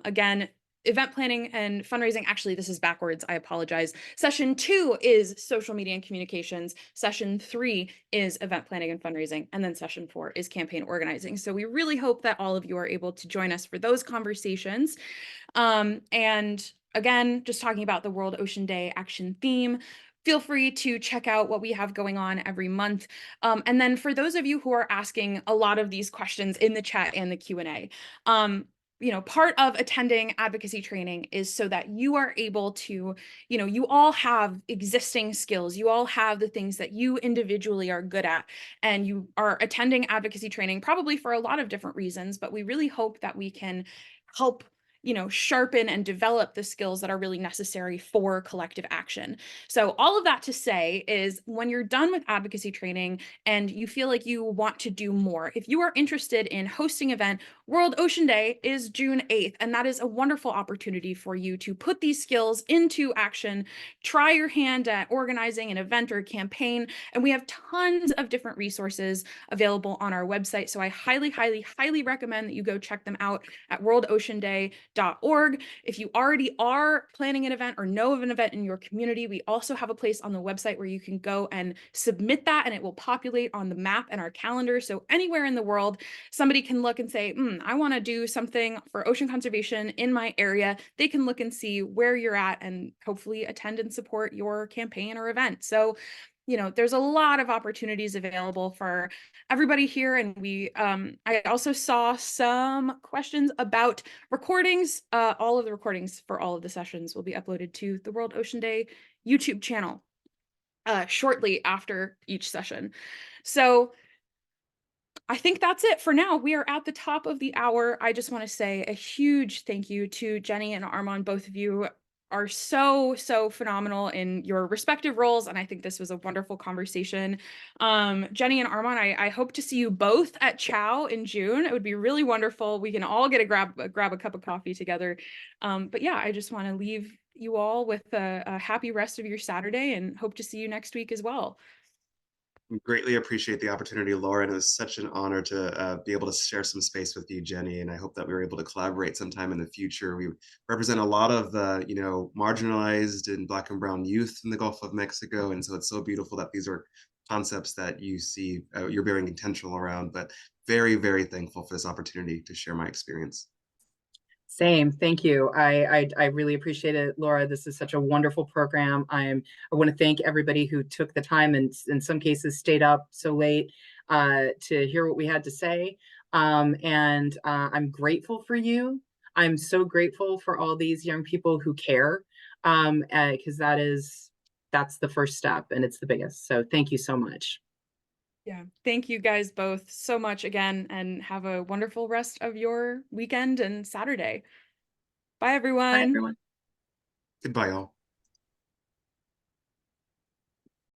Again, event planning and fundraising. Actually, this is backwards. I apologize. Session 2 is social media and communications. Session 3 is event planning and fundraising. And then session 4 is campaign organizing. So we really hope that all of you are able to join us for those conversations. And again, just talking about the World Ocean Day action theme, feel free to check out what we have going on every month. And then for those of you who are asking a lot of these questions in the chat and the Q&A, part of attending advocacy training is so that you are able to, you all have existing skills, you all have the things that you individually are good at, and you are attending advocacy training probably for a lot of different reasons, but we really hope that we can help sharpen and develop the skills that are really necessary for collective action. So all of that to say is, when you're done with advocacy training and you feel like you want to do more, if you are interested in hosting an event, World Ocean Day is June 8th, and that is a wonderful opportunity for you to put these skills into action, try your hand at organizing an event or a campaign, and we have tons of different resources available on our website. So I highly recommend that you go check them out at worldoceanday.org. If you already are planning an event or know of an event in your community, we also have a place on the website where you can go and submit that, and it will populate on the map and our calendar. So anywhere in the world, somebody can look and say, I want to do something for ocean conservation in my area. They can look and see where you're at and hopefully attend and support your campaign or event. So there's a lot of opportunities available for everybody here. And I also saw some questions about recordings. All of the recordings for all of the sessions will be uploaded to the World Ocean Day YouTube channel shortly after each session. So I think that's it for now. We are at the top of the hour. I just want to say a huge thank you to Jenny and Armand. Both of you are so phenomenal in your respective roles, and I think this was a wonderful conversation. Jenny and Armand, I hope to see you both at Chow in June. It would be really wonderful. We can all get grab a cup of coffee together. But yeah, I just want to leave you all with a happy rest of your Saturday, and hope to see you next week as well.
Greatly appreciate the opportunity, Laura, and it was such an honor to be able to share some space with you, Jenny. And I hope that we were able to collaborate sometime in the future. We represent a lot of marginalized and Black and Brown youth in the Gulf of Mexico, and so it's so beautiful that these are concepts that you see you're very intentional around. But very thankful for this opportunity to share my experience.
Same. Thank you. I really appreciate it, Laura. This is such a wonderful program. I want to thank everybody who took the time and in some cases stayed up so late to hear what we had to say. I'm grateful for you. I'm so grateful for all these young people who care, because that's the first step and it's the biggest. So thank you so much.
Yeah, thank you guys both so much again, and have a wonderful rest of your weekend and Saturday. Bye,
Bye,
everyone.
everyone.
Goodbye, all.